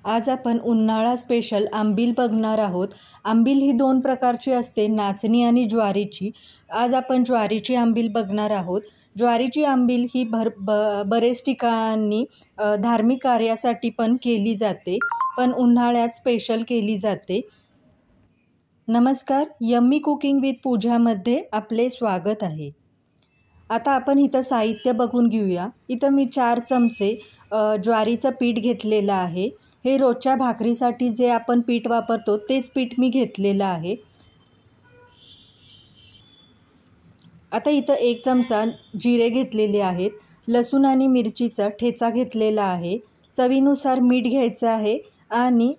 आज आपण उन्हाळा स्पेशल आंबील बघणार आहोत। आंबील ही दोन प्रकारची असते, नाचणी आणि ज्वारीची। आज आपण ज्वारीची आंबील बघणार आहोत। ज्वारीची आंबील ही बरेच ठिकाणी धार्मिक कार्यासाठी पण केली जाते, पण उन्हाळ्यात स्पेशल केली जाते। नमस्कार, यम्मी कुकिंग विथ पूजामध्ये आपले स्वागत आहे। आता आपण इथं साहित्य बघून घेऊया। इथं मी 4 चमचे ज्वारीचं पीठ घेतलेलं आहे। हे रोजच्या भाकरीसाठी जे आपण पीठ वापरतो तेच पीठ मी घेतलेलं आहे। आता इथं 1 चमचा जिरे घेतलेले आहेत। लसूण आणि मिरचीचा ठेचा घेतलेला आहे। चवीनुसार मीठ घ्यायचं आहे आणि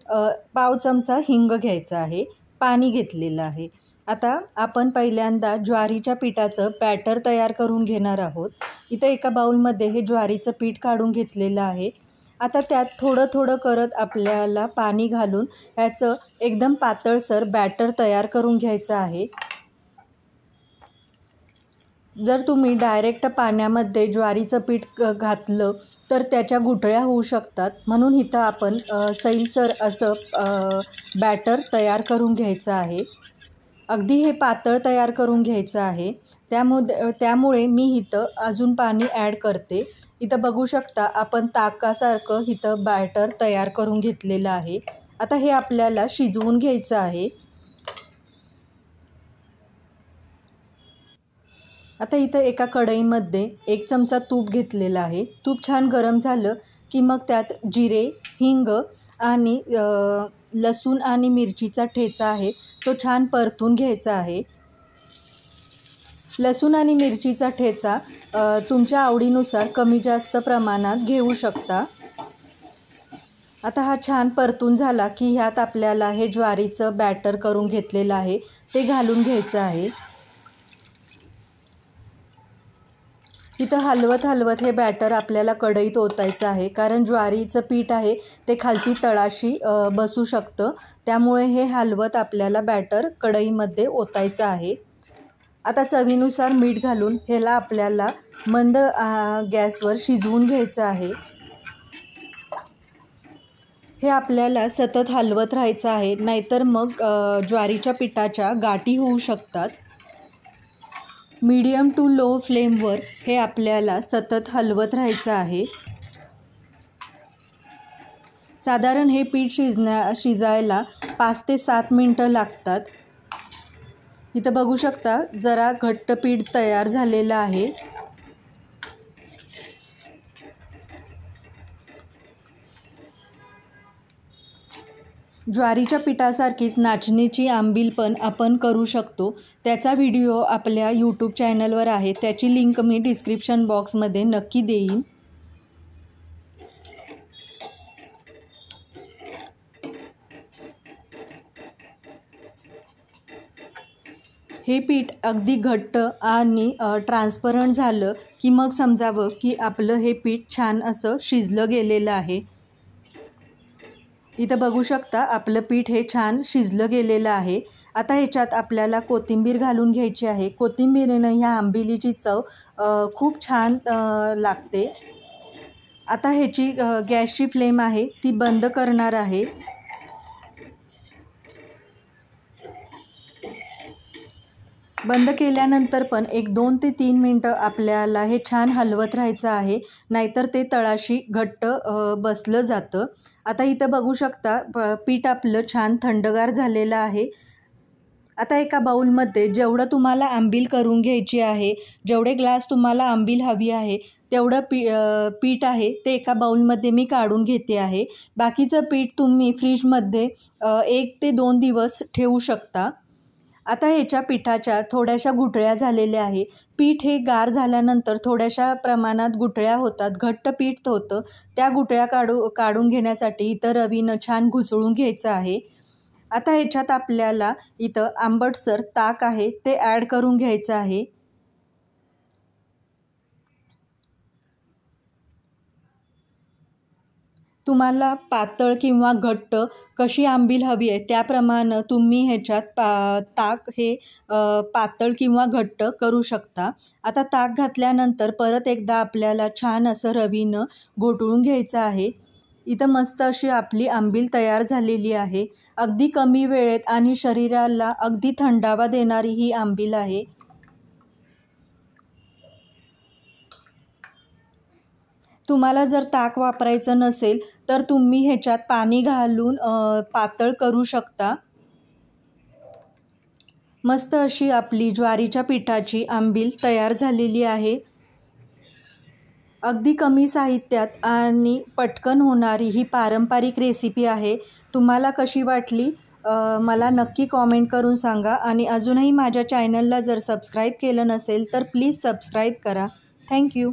पाव चमचा हिंग घ्यायचा आहे। पाणी घेतलेलं आहे। आता आपण पहिल्यांदा ज्वारीच्या पिठाचं बॅटर तयार करून घेणार आहोत। इथं एका बाउलमध्ये हे ज्वारीचं पीठ काढून घेतलेलं आहे। आता त्यात थोडं थोडं करत आपल्याला पाणी घालून ह्याचं एकदम पातळसर बॅटर तयार करून घ्यायचं आहे। जर तुम्ही डायरेक्ट पाण्यामध्ये ज्वारीचं पीठ घातलं तर त्याच्या गुठळ्या होऊ शकतात, म्हणून इथं आपण सैलसर असं बॅटर तयार करून घ्यायचं आहे। अगदी हे पातळ तयार करून घ्यायचं आहे। त्यामुळे मी इथं अजून पाणी ॲड करते। इथं बघू शकता आपण ताकासारखं इथं बॅटर तयार करून घेतलेलं आहे। आता हे आपल्याला शिजवून घ्यायचं आहे। आता इथं एका कढईमध्ये 1 चमचा तूप घेतलेला आहे। तूप छान गरम झालं की मग त्यात जिरे, हिंग आणि लसूण आणि मिरचीचा ठेचा आहे तो छान परतून घ्यायचा आहे। लसूण आणि मिरचीचा ठेचा तुमच्या आवडीनुसार कमी जास्त प्रमाणात घेऊ शकता। आता हा छान परतून झाला की ह्यात आपल्याला हे ज्वारीचं बॅटर करून घेतलेलं आहे ते घालून घ्यायचं आहे। इथं हलवत हे बॅटर आपल्याला कढईत ओतायचं आहे, कारण ज्वारीचं पीठ आहे ते खालती तळाशी बसू शकतं, त्यामुळे हे हलवत आपल्याला बॅटर कढईमध्ये ओतायचं आहे। आता चवीनुसार मीठ घालून ह्याला आपल्याला मंद गॅसवर शिजवून घ्यायचं आहे। हे आपल्याला सतत हलवत राहायचं आहे, नाहीतर मग ज्वारीच्या पिठाच्या गाठी होऊ शकतात। मीडियम टू लो फ्लेमवर हे आपल्याला सतत हलवत राहायचं आहे। साधारण हे पीठ शिजायला 5 ते 7 मिनिटं लागतात। इथं बघू शकता जरा घट्ट पीठ तयार झालेलं आहे। ज्वारीच्या पिठासारखीच नाचणीची आंबील पण आपण करू शकतो। त्याचा व्हिडिओ आपल्या यूट्यूब चॅनलवर आहे, त्याची लिंक मी डिस्क्रिप्शन बॉक्समध्ये नक्की देईन। हे पीठ अगदी घट्ट आणि ट्रान्सपरंट झालं की मग समजावं की आपलं हे पीठ छान असं शिजलं गेलेलं आहे। इथं बघू शकता आपलं पीठ हे छान शिजलं गेलेलं आहे। आता ह्याच्यात आपल्याला कोथिंबीर घालून घ्यायची आहे। कोथिंबीरीनं ह्या आंबिलीची चव खूप छान लागते। आता ह्याची गॅसची फ्लेम आहे ती बंद करणार आहे। बंद केल्यानंतर पण एक 2 ते 3 मिनिटं आपल्याला हे छान हलवत राहायचं आहे, नाहीतर ते तळाशी घट्ट बसलं जातं। आता इथं बघू शकता पीठ आपलं छान थंडगार झालेलं आहे। आता एका बाउलमध्ये जेवढं तुम्हाला आंबील करून घ्यायची आहे, जेवढे ग्लास तुम्हाला आंबील हवी आहे तेवढं पीठ आहे ते एका बाउलमध्ये मी काढून घेते आहे। बाकीचं पीठ तुम्ही फ्रीजमध्ये 1 ते 2 दिवस ठेवू शकता। आता ह्याच्या पिठाच्या थोड्याशा गुठळ्या झालेल्या आहे। पीठ हे गार झाल्यानंतर थोड्याशा प्रमाणात गुठळ्या होतात, घट्ट पीठ होतं। त्या गुठळ्या काढून घेण्यासाठी इथं रवीनं छान घुसळून घ्यायचं आहे। आता ह्याच्यात आपल्याला इथं आंबटसर ताक आहे ते ॲड करून घ्यायचं आहे। तुम्हाला पातळ किंवा घट्ट कशी आंबील हवी आहे त्याप्रमाणे तुम्ही ह्याच्यात ताक हे पातळ किंवा घट्ट करू शकता। आता ताक घातल्यानंतर परत एकदा आपल्याला छान असं रवीनं घोटळून घ्यायचं आहे। इथं मस्त अशी आपली आंबील तयार झालेली आहे. अगदी कमी वेळेत आणि शरीराला अगदी थंडावा देणारी ही आंबील आहे. तुम्हाला जर ताक वापरायचं नसेल तर तुम्ही ह्याच्यात पाणी घालून पातळ करू शकता. मस्त अशी आपली ज्वारीच्या पिठाची आंबील तयार झालेली आहे. अगदी कमी साहित्यात आणि पटकन होणारी ही पारंपरिक रेसिपी आहे. तुम्हाला कशी वाटली मला नक्की कॉमेंट करून सांगा आणि अजूनही माझ्या चॅनलला जर सबस्क्राईब केलं नसेल तर प्लीज सबस्क्राईब करा. थँक्यू.